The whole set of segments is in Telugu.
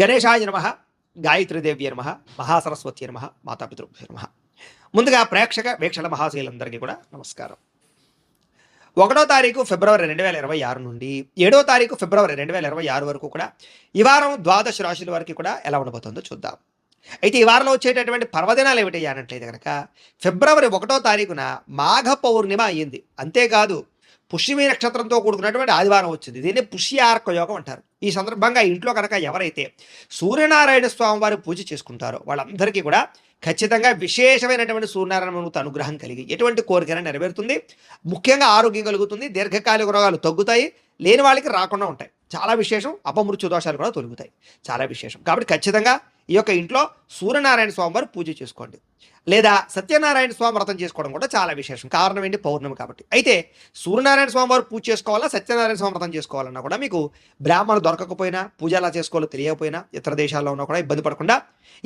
గణేశాయ నమః, గాయత్రీదేవ్యై నమః, మహాసరస్వత్యై నమః, మాతాపితృభ్యో నమః. ముందుగా ప్రేక్షక వీక్షణ మహాశీలందరికీ కూడా నమస్కారం. 1వ తారీఖు ఫిబ్రవరి 2026 నుండి 7వ తారీఖు ఫిబ్రవరి 2026 వరకు కూడా ఈ వారం ద్వాదశ రాశుల వరకు కూడా ఎలా ఉండబోతుందో చూద్దాం. అయితే ఈ వారంలో వచ్చేటటువంటి పర్వదినాలు ఏమిటి అన్నట్లయితే కనుక ఫిబ్రవరి 1వ తారీఖున మాఘ పౌర్ణిమ అయ్యింది. అంతేకాదు పుష్యమి నక్షత్రంతో కూడుకున్నటువంటి ఆదివారం వచ్చింది. దీన్ని పుష్యార్క యోగం అంటారు. ఈ సందర్భంగా ఇంట్లో కనుక ఎవరైతే సూర్యనారాయణ స్వామి వారి పూజ చేసుకుంటారో వాళ్ళందరికీ కూడా ఖచ్చితంగా విశేషమైనటువంటి సూర్యనారాయణ అనుగ్రహం కలిగి ఎటువంటి కోరికైనా నెరవేరుతుంది. ముఖ్యంగా ఆరోగ్యం కలుగుతుంది, దీర్ఘకాలిక రోగాలు తగ్గుతాయి, లేని వాళ్ళకి రాకుండా ఉంటాయి. చాలా విశేషం. అపమృత్యు దోషాలు కూడా తొలుగుతాయి. చాలా విశేషం. కాబట్టి ఖచ్చితంగా ఈ యొక్క ఇంట్లో సూర్యనారాయణ స్వామి వారు పూజ చేసుకోండి, లేదా సత్యనారాయణ స్వామి వ్రతం చేసుకోవడం కూడా చాలా విశేషం. కారణం ఏంటి? పౌర్ణమి కాబట్టి. అయితే సూర్యనారాయణ స్వామి వారు పూజ చేసుకోవాలా, సత్యనారాయణ స్వామి వ్రతం చేసుకోవాలన్నా కూడా మీకు బ్రాహ్మణులు దొరకకపోయినా, పూజ ఎలా చేసుకోవాలో తెలియకపోయినా, ఇతర దేశాల్లో ఉన్నా కూడా ఇబ్బంది పడకుండా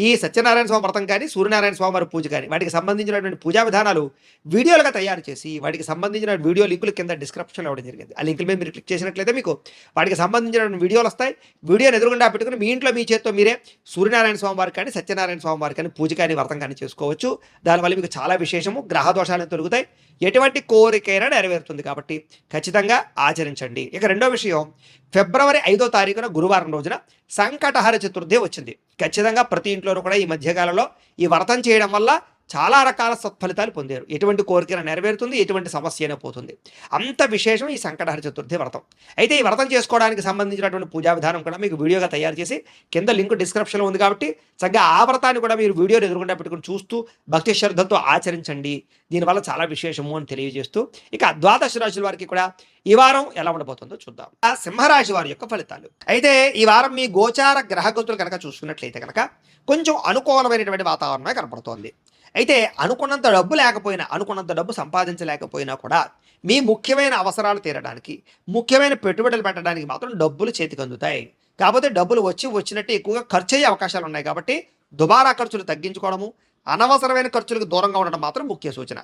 ఈ సత్యనారాయణ స్వామి వ్రతం కానీ, సూర్యనారాయణ స్వామి వారి పూజ కానీ వాటికి సంబంధించినటువంటి పూజా విధానాలు వీడియోలుగా తయారు చేసి వాటికి సంబంధించిన వీడియో లింకులు కింద డిస్క్రిప్షన్లో ఇవ్వడం జరిగింది. ఆ లింకుల మీద మీరు క్లిక్ చేసినట్లయితే మీకు వాటికి సంబంధించిన వీడియోలు వస్తాయి. వీడియోని ఎదురుగుండా పెట్టుకుని మీ ఇంట్లో మీ చేత్తో మీరే సూర్యనారాయణ స్వామి వారికి కానీ, సత్యనారాయణ స్వామి వారికి కానీ పూజ కానీ, వ్రతం కానీ చేసుకోవచ్చు. దానివల్ల మీకు చాలా విశేషము. గ్రహ దోషాలను తొలుగుతాయి, ఎటువంటి కోరికైనా నెరవేరుతుంది. కాబట్టి ఖచ్చితంగా ఆచరించండి. ఇక రెండో విషయం, ఫిబ్రవరి 5వ తారీఖున గురువారం రోజున సంకటహర చతుర్థి వచ్చింది. ఖచ్చితంగా ప్రతి ఇంట్లోనూ కూడా ఈ మధ్యకాలంలో ఈ వ్రతం చేయడం వల్ల చాలా రకాల సత్ఫలితాలు పొందారు. ఎటువంటి కోరికైనా నెరవేరుతుంది, ఎటువంటి సమస్య అయినా పోతుంది. అంత విశేషం ఈ సంకటహర చతుర్థి వ్రతం. అయితే ఈ వ్రతం చేసుకోవడానికి సంబంధించినటువంటి పూజా విధానం కూడా మీకు వీడియోగా తయారు చేసి కింద లింక్ డిస్క్రిప్షన్లో ఉంది. కాబట్టి చక్కగా ఆ వ్రతాన్ని కూడా మీరు వీడియోని ఎదురుకుండా పెట్టుకుని చూస్తూ భక్తి శ్రద్ధలతో ఆచరించండి. దీనివల్ల చాలా విశేషము అని తెలియజేస్తూ ఇక ద్వాదశ రాశుల వారికి కూడా ఈ వారం ఎలా ఉండబోతుందో చూద్దాం. సింహరాశి వారి యొక్క ఫలితాలు. అయితే ఈ వారం మీ గోచార గ్రహగతులు కనుక చూసుకున్నట్లయితే కనుక కొంచెం అనుకూలమైనటువంటి వాతావరణమే కనపడుతోంది. అయితే అనుకున్నంత డబ్బు లేకపోయినా, అనుకున్నంత డబ్బు సంపాదించలేకపోయినా కూడా మీ ముఖ్యమైన అవసరాలు తీరడానికి, ముఖ్యమైన పెట్టుబడులు పెట్టడానికి మాత్రం డబ్బులు చేతికి అందుతాయి. కాకపోతే డబ్బులు వచ్చినట్టు ఎక్కువగా ఖర్చు అయ్యే అవకాశాలు ఉన్నాయి. కాబట్టి దుబారా ఖర్చులు తగ్గించుకోవడము, అనవసరమైన ఖర్చులకు దూరంగా ఉండడం మాత్రం ముఖ్య సూచన.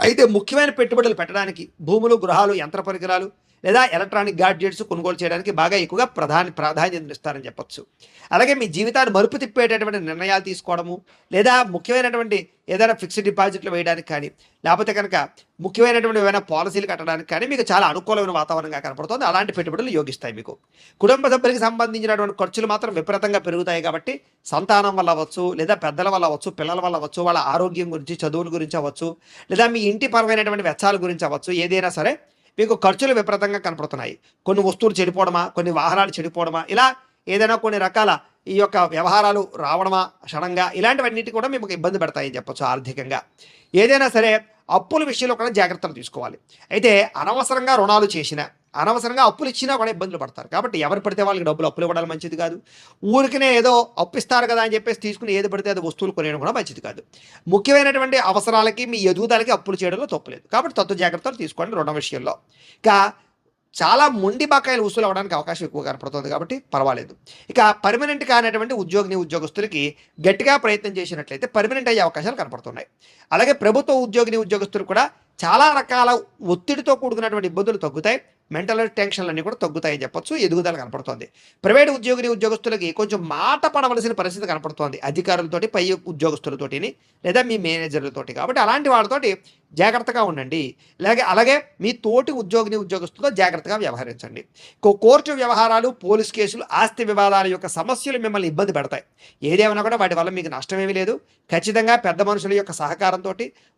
అయితే ముఖ్యమైన పెట్టుబడులు పెట్టడానికి భూములు, గృహాలు, యంత్ర పరికరాలు లేదా ఎలక్ట్రానిక్ గాడ్జెట్స్ కొనుగోలు చేయడానికి బాగా ఎక్కువగా ప్రాధాన్యత ఇస్తారని చెప్పొచ్చు. అలాగే మీ జీవితాన్ని మలుపు తిప్పేటటువంటి నిర్ణయాలు తీసుకోవడము, లేదా ముఖ్యమైనటువంటి ఏదైనా ఫిక్స్డ్ డిపాజిట్లు వేయడానికి కానీ, లేకపోతే కనుక ముఖ్యమైనటువంటి ఏమైనా పాలసీలు కట్టడానికి కానీ మీకు చాలా అనుకూలమైన వాతావరణంగా కనపడుతుంది. అలాంటి పెట్టుబడులు యోగిస్తాయి. మీకు కుటుంబ సభ్యులకు సంబంధించినటువంటి ఖర్చులు మాత్రం విపరీతంగా పెరుగుతాయి. కాబట్టి సంతానం వల్ల అవ్వచ్చు, లేదా పెద్దల వల్ల అవ్వచ్చు, పిల్లల వల్ల అవ్వచ్చు, వాళ్ళ ఆరోగ్యం గురించి, చదువుల గురించి అవ్వచ్చు, లేదా మీ ఇంటి పరమైనటువంటి వెచ్చాల గురించి అవ్వచ్చు, ఏదైనా సరే మీకు ఖర్చులు విపరీతంగా కనపడుతున్నాయి. కొన్ని వస్తువులు చెడిపోవడమా, కొన్ని వాహనాలు చెడిపోవడమా, ఇలా ఏదైనా కొన్ని రకాల ఈ యొక్క వ్యవహారాలు రావడమా క్షణంగా, ఇలాంటివన్నిటి కూడా మీకు ఇబ్బంది పెడతాయని చెప్పొచ్చు. ఆర్థికంగా ఏదైనా సరే అప్పుల విషయంలో కూడా జాగ్రత్తలు తీసుకోవాలి. అయితే అనవసరంగా రుణాలు చేసినా, అనవసరంగా అప్పులు ఇచ్చినా కూడా ఇబ్బందులు పడతారు. కాబట్టి ఎవరు పడితే వాళ్ళకి అప్పులు ఇవ్వడం మంచిది కాదు. ఊరికనే ఏదో అప్పిస్తారు కదా అని చెప్పేసి తీసుకుని ఏది పడితే అది వస్తువులు కొనేయడం కూడా మంచిది కాదు. ముఖ్యమైనటువంటి అవసరాలకి, మీ ఎదుగుదలకి అప్పులు చేయడంలో తప్పులేదు. కాబట్టి తత్వ జాగ్రత్తలు తీసుకోండి రుణ విషయంలో. ఇక చాలా మొండి బకాయిలు వసూలు అవ్వడానికి అవకాశం ఎక్కువ కనపడుతుంది. కాబట్టి పర్వాలేదు. ఇక పర్మనెంట్ కానటువంటి ఉద్యోగస్తులకి గట్టిగా ప్రయత్నం చేసినట్లయితే పర్మనెంట్ అయ్యే అవకాశాలు కనపడుతున్నాయి. అలాగే ప్రభుత్వ ఉద్యోగస్తులు కూడా చాలా రకాల ఒత్తిడితో కూడుకున్నటువంటి ఇబ్బందులు తగ్గుతాయి. మెంటల్ టెన్షన్లన్నీ కూడా తగ్గుతాయని చెప్పొచ్చు. ఎదుగుదల కనపడుతోంది. ప్రైవేట్ ఉద్యోగస్తులకి కొంచెం మాట పడవలసిన పరిస్థితి కనపడుతోంది, అధికారులతోటి, పై ఉద్యోగస్తులతోటి, లేదా మీ మేనేజర్లతోటి. కాబట్టి అలాంటి వాళ్ళతోటి జాగ్రత్తగా ఉండండి. అలాగే మీ తోటి ఉద్యోగస్తులతో జాగ్రత్తగా వ్యవహరించండి. కోర్టు వ్యవహారాలు, పోలీస్ కేసులు, ఆస్తి వివాదాల యొక్క సమస్యలు మిమ్మల్ని ఇబ్బంది పెడతాయి. ఏదేమైనా కూడా వాటి వల్ల మీకు నష్టమేమీ లేదు. ఖచ్చితంగా పెద్ద మనుషుల యొక్క సహకారంతో,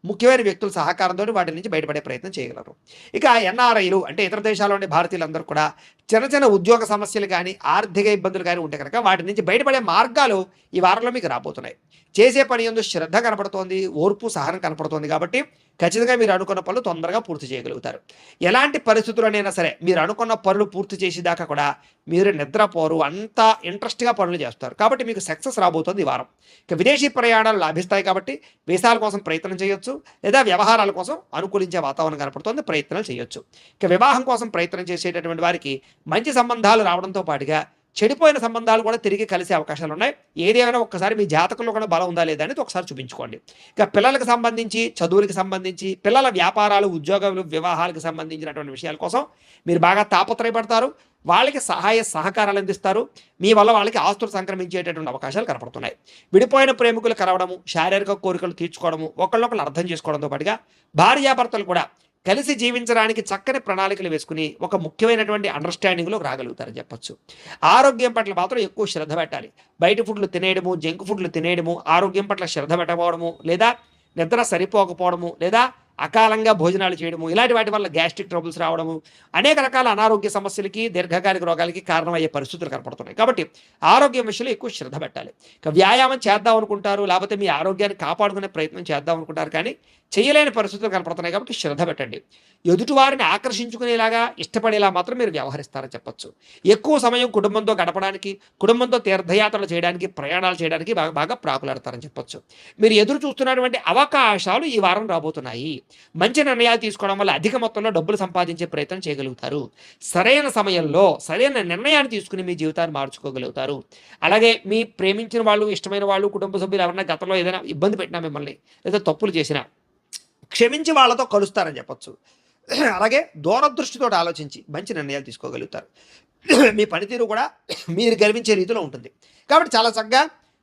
ముఖ్యమైన వ్యక్తుల సహకారంతో వాటి నుంచి బయటపడే ప్రయత్నం చేయగలరు. ఇక ఎన్ఆర్ఐలు అంటే ఇతర దేశాల్లోని భారతీయులందరూ కూడా చిన్న చిన్న ఉద్యోగ సమస్యలు కానీ, ఆర్థిక ఇబ్బందులు కానీ ఉంటే కనుక వాటి నుంచి బయటపడే మార్గాలు ఈ వారంలో మీకు రాబోతున్నాయి. చేసే పని యందు శ్రద్ధ కనపడుతోంది, ఓర్పు, సహనం కనపడుతోంది. కాబట్టి ఖచ్చితంగా మీరు అనుకున్న పనులు తొందరగా పూర్తి చేయగలుగుతారు. ఎలాంటి పరిస్థితుల్లోనైనా సరే మీరు అనుకున్న పనులు పూర్తి చేసేదాకా కూడా మీరు నిద్రపోరు, అంత ఇంట్రెస్ట్గా పనులు చేస్తారు. కాబట్టి మీకు సక్సెస్ రాబోతుంది ఈ వారం. ఇక విదేశీ ప్రయాణాలు లాభిస్తాయి. కాబట్టి వీసాల కోసం ప్రయత్నం చేయొచ్చు, లేదా వ్యవహారాల కోసం అనుకూలించే వాతావరణం కనపడుతుంది, ప్రయత్నాలు చేయొచ్చు. ఇక వివాహం కోసం ప్రయత్నం చేసేటటువంటి వారికి మంచి సంబంధాలు రావడంతో పాటుగా చెడిపోయిన సంబంధాలు కూడా తిరిగి కలిసే అవకాశాలు ఉన్నాయి. ఏదేమైనా ఒక్కసారి మీ జాతకంలో కూడా బలం ఉందా లేదా అనేది ఒకసారి చూపించుకోండి. ఇక పిల్లలకు సంబంధించి, చదువులకు సంబంధించి, పిల్లల వ్యాపారాలు, ఉద్యోగాలు, వివాహాలకు సంబంధించినటువంటి విషయాల కోసం మీరు బాగా తాపత్రయపడతారు. వాళ్ళకి సహాయ సహకారాలు అందిస్తారు. మీ వల్ల వాళ్ళకి ఆస్తులు సంక్రమించేటటువంటి అవకాశాలు కనపడుతున్నాయి. విడిపోయిన ప్రేమికులు కలవడము, శారీరక కోరికలు తీర్చుకోవడము, ఒకళ్ళొకళ్ళు అర్థం చేసుకోవడంతో పాటుగా భార్యాభర్తలు కూడా కలిసి జీవించడానికి చక్కని ప్రణాళికలు వేసుకుని ఒక ముఖ్యమైనటువంటి అండర్స్టాండింగ్లోకి రాగలుగుతారని చెప్పొచ్చు. ఆరోగ్యం పట్ల మాత్రం ఎక్కువ శ్రద్ధ పెట్టాలి. బయట ఫుడ్లు తినేయడము, జంక్ ఫుడ్లు తినేయడము, ఆరోగ్యం పట్ల శ్రద్ధ పెట్టకపోవడము, లేదా నిద్ర సరిపోకపోవడము, లేదా అకాలంగా భోజనాలు చేయడము, ఇలాంటి వాటి వల్ల గ్యాస్ట్రిక్ ట్రబుల్స్ రావడము, అనేక రకాల అనారోగ్య సమస్యలకి, దీర్ఘకాలిక రోగాలకి కారణమయ్యే పరిస్థితులు కనపడుతున్నాయి. కాబట్టి ఆరోగ్యం విషయంలో ఎక్కువ శ్రద్ధ పెట్టాలి. ఇక వ్యాయామం చేద్దాం అనుకుంటారు, లేకపోతే మీ ఆరోగ్యాన్ని కాపాడుకునే ప్రయత్నం చేద్దాం అనుకుంటారు, కానీ చేయలేని పరిస్థితులు కనపడుతున్నాయి. కాబట్టి శ్రద్ధ పెట్టండి. ఎదుటివారిని ఆకర్షించుకునేలాగా, ఇష్టపడేలా మాత్రం మీరు వ్యవహరిస్తారని చెప్పొచ్చు. ఎక్కువ సమయం కుటుంబంతో గడపడానికి, కుటుంబంతో తీర్థయాత్రలు చేయడానికి, ప్రయాణాలు చేయడానికి బాగా ప్రాకులాడతారని చెప్పొచ్చు. మీరు ఎదురు చూస్తున్నటువంటి అవకాశాలు ఈ వారం రాబోతున్నాయి. మంచి నిర్ణయాలు తీసుకోవడం వల్ల అధిక మొత్తంలో డబ్బులు సంపాదించే ప్రయత్నం చేయగలుగుతారు. సరైన సమయంలో సరైన నిర్ణయాన్ని తీసుకుని మీ జీవితాన్ని మార్చుకోగలుగుతారు. అలాగే మీ ప్రేమించిన వాళ్ళు, ఇష్టమైన వాళ్ళు, కుటుంబ సభ్యులు ఎవరైనా గతంలో ఏదైనా ఇబ్బంది పెట్టినా మిమ్మల్ని, లేదా తప్పులు చేసినా క్షమించి వాళ్ళతో కలుస్తారని చెప్పొచ్చు. అలాగే దూరదృష్టితో ఆలోచించి మంచి నిర్ణయాలు తీసుకోగలుగుతారు. మీ పనితీరు కూడా మీరు గర్వించే రీతిలో ఉంటుంది. కాబట్టి చాలా చక్కగా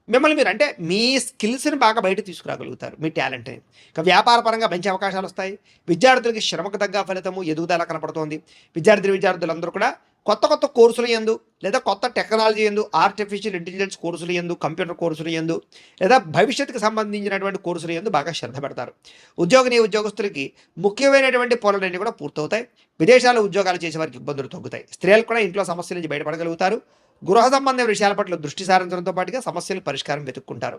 మిమ్మల్ని మీరు, అంటే మీ స్కిల్స్ని బాగా బయట తీసుకురాగలుగుతారు, మీ టాలెంట్ని. ఇక వ్యాపార పరంగా మంచి అవకాశాలు వస్తాయి. విద్యార్థులకి శ్రమకు తగ్గ ఫలితము, ఎదుగుదల కనపడుతోంది. విద్యార్థులందరూ కూడా కొత్త కోర్సులు యందు, లేదా కొత్త టెక్నాలజీ యందు, ఆర్టిఫిషియల్ ఇంటెలిజెన్స్ కోర్సులు యందు, కంప్యూటర్ కోర్సులు యందు, లేదా భవిష్యత్తుకు సంబంధించినటువంటి కోర్సులు యందు బాగా శ్రద్ధ పెడతారు. ఉద్యోగస్తులకి ముఖ్యమైనటువంటి పనులన్నీ కూడా పూర్తవుతాయి. విదేశాల్లో ఉద్యోగాలు చేసే వారికి ఇబ్బందులు తగ్గుతాయి. స్త్రీలు కూడా ఇంట్లో సమస్యల నుంచి బయటపడగలుగుతారు. గృహ సంబంధ విషయాల పట్ల దృష్టి సారించడంతో పాటుగా సమస్యలకు పరిష్కారం వెతుక్కుంటారు.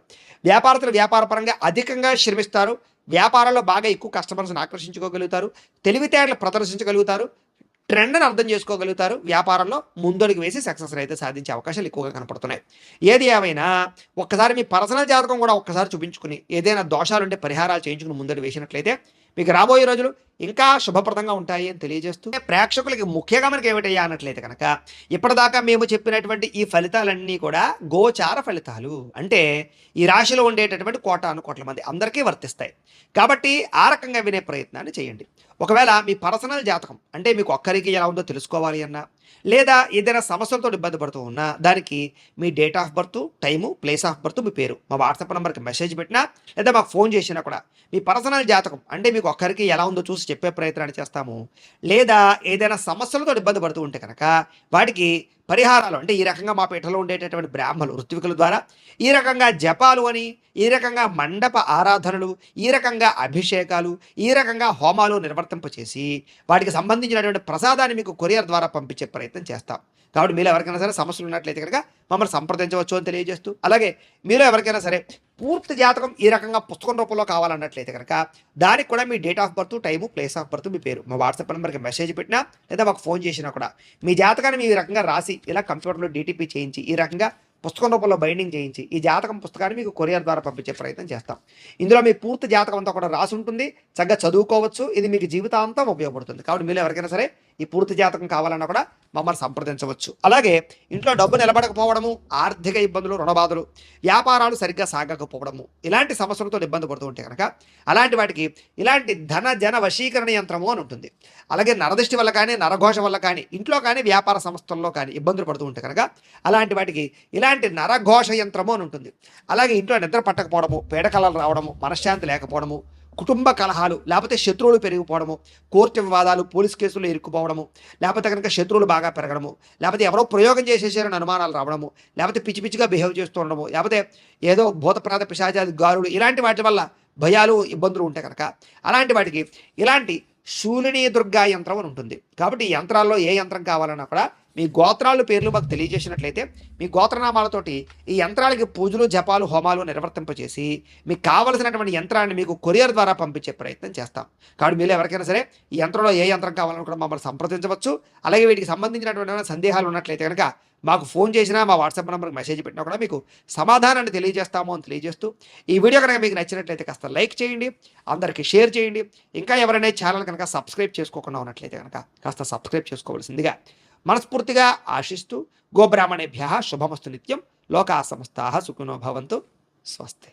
వ్యాపారస్తులు వ్యాపార పరంగా అధికంగా శ్రమిస్తారు. వ్యాపారంలో బాగా ఎక్కువ కస్టమర్స్ని ఆకర్షించుకోగలుగుతారు. తెలివితేటలు ప్రదర్శించగలుగుతారు. ట్రెండ్ని అర్థం చేసుకోగలుగుతారు. వ్యాపారంలో ముందడుగు వేసి సక్సెస్ అయితే సాధించే అవకాశాలు ఎక్కువగా కనపడుతున్నాయి. ఏది ఏమైనా ఒక్కసారి మీ పర్సనల్ జాతకం కూడా ఒక్కసారి చూపించుకుని, ఏదైనా దోషాలు ఉంటే పరిహారాలు చేయించుకుని ముందడుగు వేసినట్లయితే మీకు రాబోయే రోజులు ఇంకా శుభప్రదంగా ఉంటాయి అని తెలియజేస్తూ, ప్రేక్షకులకి ముఖ్యంగా మనకి ఏమిటయ్యా అన్నట్లయితే కనుక, ఇప్పటిదాకా మేము చెప్పినటువంటి ఈ ఫలితాలన్నీ కూడా గోచార ఫలితాలు. అంటే ఈ రాశిలో ఉండేటటువంటి కోటాను మంది అందరికీ వర్తిస్తాయి. కాబట్టి ఆ రకంగా వినే ప్రయత్నాన్ని చేయండి. ఒకవేళ మీ పర్సనల్ జాతకం, అంటే మీకు ఒక్కరికి ఎలా ఉందో తెలుసుకోవాలి అన్నా, లేదా ఏదైనా సమస్యలతో ఇబ్బంది పడుతూ ఉన్నా, దానికి మీ date of birth, time, place of birth, మీ పేరు మా వాట్సాప్ నెంబర్కి మెసేజ్ పెట్టినా, లేదా మాకు ఫోన్ చేసినా కూడా మీ పర్సనల్ జాతకం, అంటే మీకు ఒక్కరికి ఎలా ఉందో చూసి చెప్పే ప్రయత్నాన్ని చేస్తాము. లేదా ఏదైనా సమస్యలతో ఇబ్బంది పడుతూ ఉంటే కనుక వాటికి పరిహారాలు, అంటే ఈ రకంగా మా పీఠలో ఉండేటటువంటి బ్రాహ్మణులు, ఋత్వికుల ద్వారా ఈ రకంగా జపాలు అని, ఈ రకంగా మండప ఆరాధనలు, ఈ రకంగా అభిషేకాలు, ఈ రకంగా హోమాలు నిర్వర్తింపచేసి వాటికి సంబంధించినటువంటి ప్రసాదాన్ని మీకు కొరియర్ ద్వారా పంపించే ప్రయత్నం చేస్తాం. కాబట్టి మీరు ఎవరికైనా సరే సమస్యలు ఉన్నట్లయితే కనుక మమ్మల్ని సంప్రదించవచ్చు అని తెలియజేస్తూ, అలాగే మీరు ఎవరికైనా సరే పూర్తి జాతకం ఈ రకంగా పుస్తకం రూపంలో కావాలన్నట్లయితే కనుక దానికి కూడా మీ date of birth, time, place of birth, మీ పేరు మా వాట్సాప్ నెంబర్కి మెసేజ్ పెట్టినా, లేదా మాకు ఫోన్ చేసినా కూడా మీ జాతకాన్ని మీ రకంగా రాసి ఇలా కంప్యూటర్లో డీటీపీ చేయించి, ఈ రకంగా పుస్తకం రూపంలో బైండింగ్ చేయించి ఈ జాతకం పుస్తకాన్ని మీకు కొరియర్ ద్వారా పంపించే ప్రయత్నం చేస్తాం. ఇందులో మీ పూర్తి జాతకం అంతా కూడా రాసి ఉంటుంది. చక్కగా చదువుకోవచ్చు. ఇది మీకు జీవితాంతం ఉపయోగపడుతుంది. కాబట్టి మీరు ఎవరికైనా సరే ఈ పూర్తి జాతకం కావాలన్నా కూడా మమ్మల్ని సంప్రదించవచ్చు. అలాగే ఇంట్లో డబ్బు నిలబడకపోవడము, ఆర్థిక ఇబ్బందులు, రుణబాధలు, వ్యాపారాలు సరిగ్గా సాగకపోవడము, ఇలాంటి సమస్యలతో ఇబ్బంది పడుతూ ఉంటే కనుక అలాంటి వాటికి ఇలాంటి జన వశీకరణ యంత్రము అని ఉంటుంది. అలాగే నరదృష్టి వల్ల కానీ, నరఘోష వల్ల కానీ, ఇంట్లో కానీ, వ్యాపార సంస్థల్లో కానీ ఇబ్బందులు పడుతూ ఉంటే కనుక అలాంటి వాటికి ఇలాంటి నరఘోష యంత్రము అని ఉంటుంది. అలాగే ఇంట్లో నిద్ర పట్టకపోవడము, పీడకలలు రావడము, మనశ్శాంతి లేకపోవడము, కుటుంబ కలహాలు, లేకపోతే శత్రువులు పెరిగిపోవడము, కోర్టు వివాదాలు, పోలీస్ కేసుల్లో ఇరుక్కుపోవడము, లేకపోతే కనుక శత్రువులు బాగా పెరగడము, లేకపోతే ఎవరో ప్రయోగం చేసేసారని అనుమానాలు రావడము, లేకపోతే పిచ్చి పిచ్చిగా బిహేవ్ చేస్తూ ఉండడము, లేకపోతే ఏదో భూతప్రాత పిశాచాది గారుడు, ఇలాంటి వాటి వల్ల భయాలు, ఇబ్బందులు ఉంటాయి కనుక అలాంటి వాటికి ఇలాంటి శూలిని దుర్గా యంత్రం అని ఉంటుంది. కాబట్టి ఈ యంత్రాల్లో ఏ యంత్రం కావాలన్నా కూడా మీ గోత్రాలు పేర్లు మాకు తెలియజేసినట్లయితే మీ గోత్రనామాలతోటి ఈ యంత్రాలకి పూజలు, జపాలు, హోమాలు నిర్వర్తింపచేసి మీకు కావలసినటువంటి యంత్రాన్ని మీకు కొరియర్ ద్వారా పంపించే ప్రయత్నం చేస్తాం. కాబట్టి మీరు ఎవరికైనా సరే ఈ యంత్రంలో ఏ యంత్రం కావాలని కూడా మమ్మల్ని సంప్రదించవచ్చు. అలాగే వీటికి సంబంధించినటువంటి సందేహాలు ఉన్నట్లయితే కనుక మాకు ఫోన్ చేసినా, మా వాట్సాప్ నెంబర్కి మెసేజ్ పెట్టినా కూడా మీకు సమాధానాన్ని తెలియజేస్తాము అని తెలియజేస్తూ, ఈ వీడియో కనుక మీకు నచ్చినట్లయితే కాస్త లైక్ చేయండి, అందరికీ షేర్ చేయండి. ఇంకా ఎవరైనా ఛానల్ కనుక సబ్స్క్రైబ్ చేసుకోకుండా ఉన్నట్లయితే కనుక కాస్త సబ్స్క్రైబ్ చేసుకోవాల్సిందిగా మనస్ఫూర్తిగా ఆశిస్తూ గోబ్రాహ్మణేభ్య శుభమస్తు నిత్యం. లోకా సమస్తాః సుఖినో భవంతు. స్వస్తి.